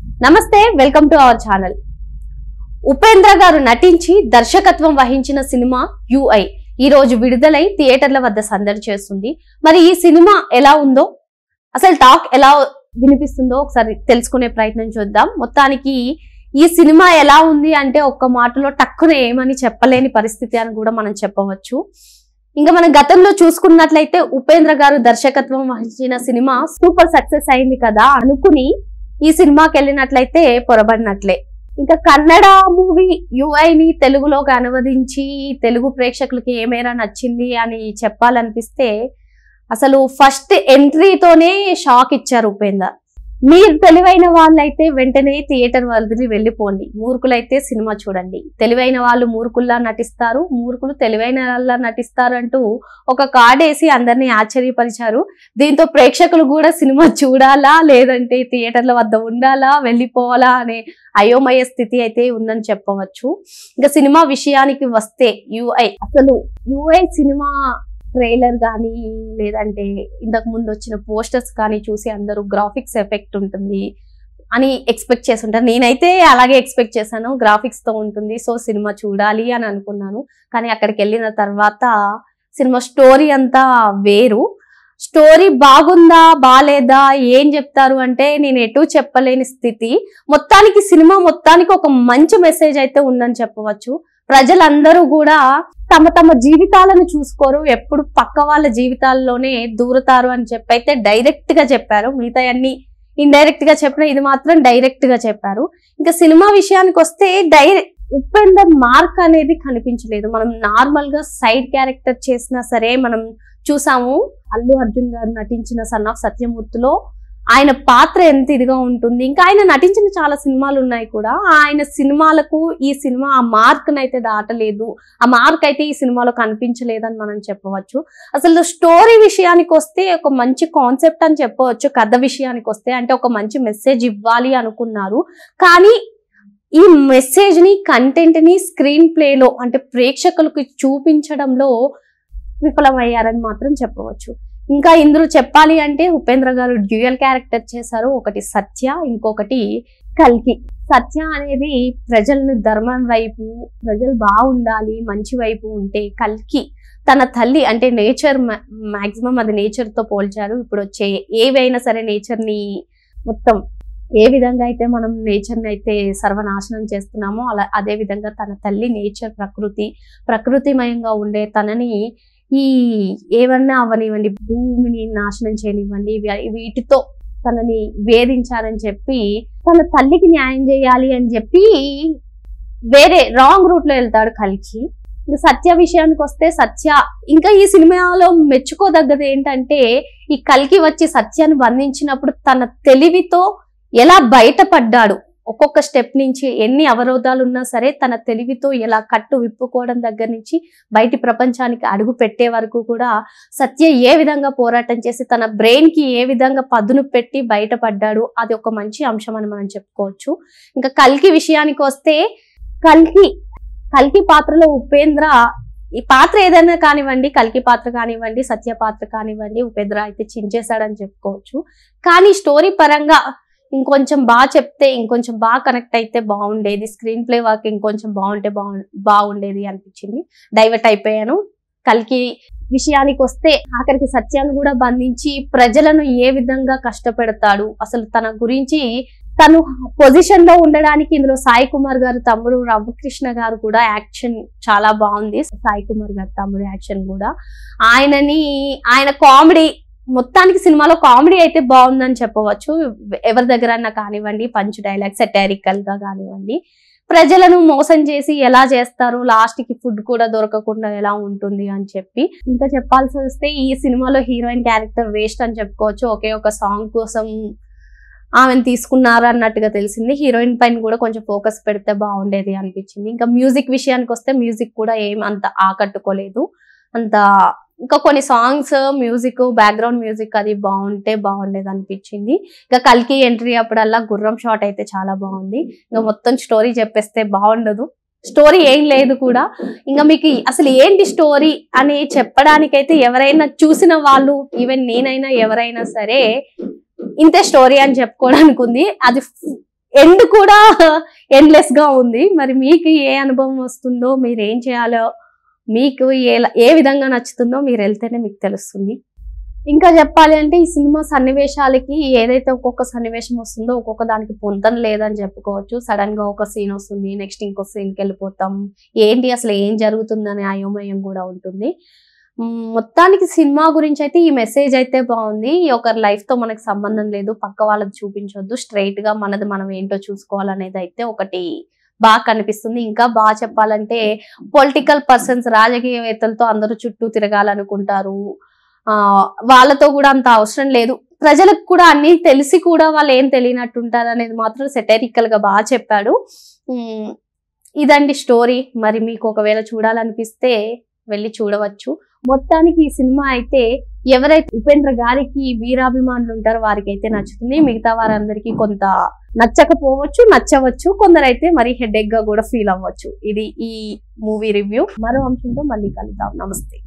నమస్తే, welcome to our channel. Upendra గారు నటించి దర్శకత్వం వహించిన సినిమా యుఐ ఈ రోజు విడుదలై థియేటర్ల వద్ద సందడి చేస్తుంది. మరి ఈ సినిమా ఎలా ఉందో, అసలు టాక్ ఎలా వినిపిస్తుందో ఒకసారి తెలుసుకునే ప్రయత్నం చేద్దాం. మొత్తానికి ఈ సినిమా ఎలా ఉంది అంటే ఒక్క మాటలో టక్కున ఏమని చెప్పలేని పరిస్థితి అని కూడా మనం చెప్పవచ్చు. ఇంకా మనం గతంలో చూసుకున్నట్లయితే ఉపేంద్ర గారు దర్శకత్వం వహించిన సినిమా సూపర్ సక్సెస్ అయింది కదా అనుకుని ఈ సినిమాకి వెళ్ళినట్లయితే పొరబడినట్లే. ఇంకా కన్నడ మూవీ యుఐని తెలుగులోకి అనువదించి తెలుగు ప్రేక్షకులకి ఏమైనా నచ్చింది అని చెప్పాలనిపిస్తే అసలు ఫస్ట్ ఎంట్రీతోనే షాక్ ఇచ్చారు ఉపేంద్ర. మీరు తెలివైన వాళ్ళైతే వెంటనే థియేటర్ వదిలి వెళ్ళిపోండి, మూర్ఖులైతే సినిమా చూడండి. తెలివైన వాళ్ళు మూర్ఖుల్లా నటిస్తారు, మూర్ఖులు తెలివైన వాళ్ళ నటిస్తారు అంటూ ఒక కార్డ్ వేసి అందరినీ ఆశ్చర్యపరిచారు. దీంతో ప్రేక్షకులు కూడా సినిమా చూడాలా లేదంటే థియేటర్ల వద్ద ఉండాలా వెళ్ళిపోవాలా అనే అయోమయ స్థితి అయితే ఉందని చెప్పవచ్చు. ఇంకా సినిమా విషయానికి వస్తే అసలు యుఐ సినిమా ట్రైలర్ కానీ లేదంటే ఇంతకు ముందు వచ్చిన పోస్టర్స్ కానీ చూసి అందరూ గ్రాఫిక్స్ ఎఫెక్ట్ ఉంటుంది అని ఎక్స్పెక్ట్ చేసి ఉంటారు. నేనైతే అలాగే ఎక్స్పెక్ట్ చేశాను, గ్రాఫిక్స్ తో ఉంటుంది, సో సినిమా చూడాలి అని అనుకున్నాను. కానీ అక్కడికి వెళ్ళిన తర్వాత సినిమా స్టోరీ అంతా వేరు. స్టోరీ బాగుందా బాలేదా ఏం చెప్తారు అంటే నేను ఎటు చెప్పలేని స్థితి. మొత్తానికి సినిమా మొత్తానికి ఒక మంచి మెసేజ్ అయితే ఉందని చెప్పవచ్చు. ప్రజలందరూ కూడా తమ తమ జీవితాలను చూసుకోరు, ఎప్పుడు పక్క వాళ్ళ జీవితాల్లోనే దూరతారు అని చెప్పి అయితే డైరెక్ట్ గా చెప్పారు. మిగతా అన్ని ఇండైరెక్ట్ గా చెప్పిన, ఇది మాత్రం డైరెక్ట్ గా చెప్పారు. ఇంకా సినిమా విషయానికి వస్తే ఉపేందర్ మార్క్ అనేది కనిపించలేదు. మనం నార్మల్ గా సైడ్ క్యారెక్టర్ చేసినా సరే మనం చూసాము. అల్లు అర్జున్ గారు నటించిన సన్ ఆఫ్ సత్యమూర్తిలో ఆయన పాత్ర ఎంత ఇదిగా ఉంటుంది. ఇంకా ఆయన నటించిన చాలా సినిమాలు ఉన్నాయి కూడా, ఆయన సినిమాలకు ఈ సినిమా ఆ మార్క్ నైతే దాటలేదు, ఆ మార్క్ అయితే ఈ సినిమాలో కనిపించలేదని మనం చెప్పవచ్చు. అసలు స్టోరీ విషయానికి వస్తే ఒక మంచి కాన్సెప్ట్ అని చెప్పవచ్చు. కథ విషయానికి వస్తే అంటే ఒక మంచి మెసేజ్ ఇవ్వాలి అనుకున్నారు, కానీ ఈ మెసేజ్ ని కంటెంట్ ని స్క్రీన్ ప్లేలో అంటే ప్రేక్షకులకు చూపించడంలో విఫలమయ్యారని మాత్రం చెప్పవచ్చు. ఇంకా ఇందులో చెప్పాలి అంటే ఉపేంద్ర గారు డ్యూయల్ క్యారెక్టర్ చేశారు. ఒకటి సత్య, ఇంకొకటి కల్కి. సత్య అనేది ప్రజలను ధర్మం వైపు, ప్రజలు బాగుండాలి మంచి వైపు ఉంటే, కల్కి తన తల్లి అంటే నేచర్, మాక్సిమం అది నేచర్ తో పోల్చారు. ఇప్పుడు వచ్చే ఏవైనా సరే నేచర్ ని మొత్తం ఏ విధంగా అయితే మనం నేచర్ ని అయితే సర్వనాశనం చేస్తున్నామో అలా అదే విధంగా తన తల్లి నేచర్, ప్రకృతిమయంగా ఉండే తనని ఈ ఏమన్నా అవనివ్వండి, భూమిని నాశనం చేయనివ్వండి, వీటితో తనని వేధించారని చెప్పి తన తల్లికి న్యాయం చేయాలి అని చెప్పి వేరే రాంగ్ రూట్ లో వెళ్తాడు కల్కి. ఇంకా సత్య విషయానికి వస్తే సత్య ఇంకా ఈ సినిమాలో మెచ్చుకోదగ్గది ఏంటంటే ఈ కల్కి వచ్చి సత్యాన్ని బంధించినప్పుడు తన తెలివితో ఎలా బయటపడ్డాడు. ఒక్కొక్క స్టెప్ నుంచి ఎన్ని అవరోధాలు ఉన్నా సరే తన తెలివితో ఎలా కట్టు విప్పుకోవడం దగ్గర నుంచి బయటి ప్రపంచానికి అడుగు పెట్టే వరకు కూడా సత్య ఏ విధంగా పోరాటం చేసి తన బ్రెయిన్ కి ఏ విధంగా పదును పెట్టి బయటపడ్డాడు, అది ఒక మంచి అంశం అని మనం చెప్పుకోవచ్చు. ఇంకా కల్కి విషయానికి వస్తే కల్కి పాత్రలో ఉపేంద్ర ఈ పాత్ర ఏదైనా కానివ్వండి, కల్కి పాత్ర కానివ్వండి, సత్య పాత్ర కానివ్వండి, ఉపేంద్ర అయితే చించేశాడని చెప్పుకోవచ్చు. కానీ స్టోరీ పరంగా ఇంకొంచెం బాగా చెప్తే, ఇంకొంచెం బాగా కనెక్ట్ అయితే బాగుండేది, స్క్రీన్ ప్లే వర్క్ ఇంకొంచెం బాగుంటే బాగుండేది అనిపించింది. డైవర్ట్ అయిపోయాను. కల్కి విషయానికి వస్తే ఆఖరికి సత్యాన్ని కూడా బంధించి ప్రజలను ఏ విధంగా కష్టపెడతాడు, అసలు తన గురించి తను పొజిషన్ లో ఉండడానికి ఇందులో సాయి కుమార్ గారు తమ్ముడు రవికృష్ణ గారు కూడా యాక్షన్ చాలా బాగుంది. సాయి కుమార్ గారు తమ్ముడు యాక్షన్ కూడా, ఆయన కామెడీ మొత్తానికి సినిమాలో కామెడీ అయితే బాగుందని చెప్పవచ్చు. ఎవరి దగ్గర కానివ్వండి, పంచ్ డైలాగ్ సెటారికల్ గా కానివ్వండి, ప్రజలను మోసం చేసి ఎలా చేస్తారు, లాస్ట్ కి ఫుడ్ కూడా దొరకకుండా ఎలా ఉంటుంది అని చెప్పి. ఇంకా చెప్పాల్సి వస్తే ఈ సినిమాలో హీరోయిన్ క్యారెక్టర్ వేస్ట్ అని చెప్పుకోవచ్చు. ఒకే ఒక సాంగ్ కోసం ఆమెను తీసుకున్నారు అన్నట్టుగా తెలిసింది. హీరోయిన్ పైన కూడా కొంచెం ఫోకస్ పెడితే బాగుండేది అనిపించింది. ఇంకా మ్యూజిక్ విషయానికి వస్తే మ్యూజిక్ కూడా ఏం అంత ఆకట్టుకోలేదు. ఇంకా కొన్ని సాంగ్స్ మ్యూజిక్, బ్యాక్గ్రౌండ్ మ్యూజిక్ అది బాగుంటే బాగుండేది అనిపించింది. ఇంకా కల్కి ఎంట్రీ అప్పుడల్లా గుర్రం షాట్ అయితే చాలా బాగుంది. ఇంకా మొత్తం స్టోరీ చెప్పేస్తే బాగుండదు, స్టోరీ ఏం లేదు కూడా. ఇంకా మీకు అసలు ఏంటి స్టోరీ అని చెప్పడానికైతే ఎవరైనా చూసిన వాళ్ళు, ఈవెన్ నేనైనా ఎవరైనా సరే ఇంతే స్టోరీ అని చెప్పుకోవడానికి ఉంది. అది ఎండ్ కూడా ఎండ్లెస్ గా ఉంది. మరి మీకు ఏ అనుభవం వస్తుందో, మీరు ఏం చేయాలో, మీకు ఏ విధంగా నచ్చుతుందో మీరు వెళ్తేనే మీకు తెలుస్తుంది. ఇంకా చెప్పాలి అంటే ఈ సినిమా సన్నివేశాలకి ఏదైతే ఒక్కొక్క సన్నివేశం వస్తుందో ఒక్కొక్క దానికి పొంతన లేదని చెప్పుకోవచ్చు. సడన్ గా ఒక సీన్ వస్తుంది, నెక్స్ట్ ఇంకో సీన్కి వెళ్ళిపోతాం, ఏంటి అసలు ఏం జరుగుతుందనే అయోమయం కూడా ఉంటుంది. మొత్తానికి సినిమా గురించి అయితే ఈ మెసేజ్ అయితే బాగుంది. ఒకరి లైఫ్ తో మనకు సంబంధం లేదు, పక్క వాళ్ళది చూపించొద్దు, స్ట్రైట్ గా మనది మనం ఏంటో చూసుకోవాలనేది అయితే ఒకటి బాగా కనిపిస్తుంది. ఇంకా బాగా చెప్పాలంటే పొలిటికల్ పర్సన్స్, రాజకీయవేత్తలతో అందరూ చుట్టూ తిరగాలనుకుంటారు. వాళ్ళతో కూడా అంత అవసరం లేదు. ప్రజలకు కూడా అన్ని తెలిసి కూడా వాళ్ళు ఏం తెలియనట్టుంటారు అనేది మాత్రం సెటరికల్ గా బాగా చెప్పాడు. ఇదండి స్టోరీ. మరి మీకు ఒకవేళ చూడాలనిపిస్తే వెళ్ళి చూడవచ్చు. మొత్తానికి ఈ సినిమా అయితే ఎవరైతే ఉపేంద్ర గారికి వీరాభిమానులు ఉంటారో వారికి అయితే నచ్చుతుంది. మిగతా వారందరికీ కొంత నచ్చకపోవచ్చు, నచ్చవచ్చు. కొందరైతే మరి హెడేక్ గా కూడా ఫీల్ అవ్వచ్చు. ఇది ఈ మూవీ రివ్యూ. మరో అంశంతో మళ్ళీ కలుద్దాం. నమస్తే.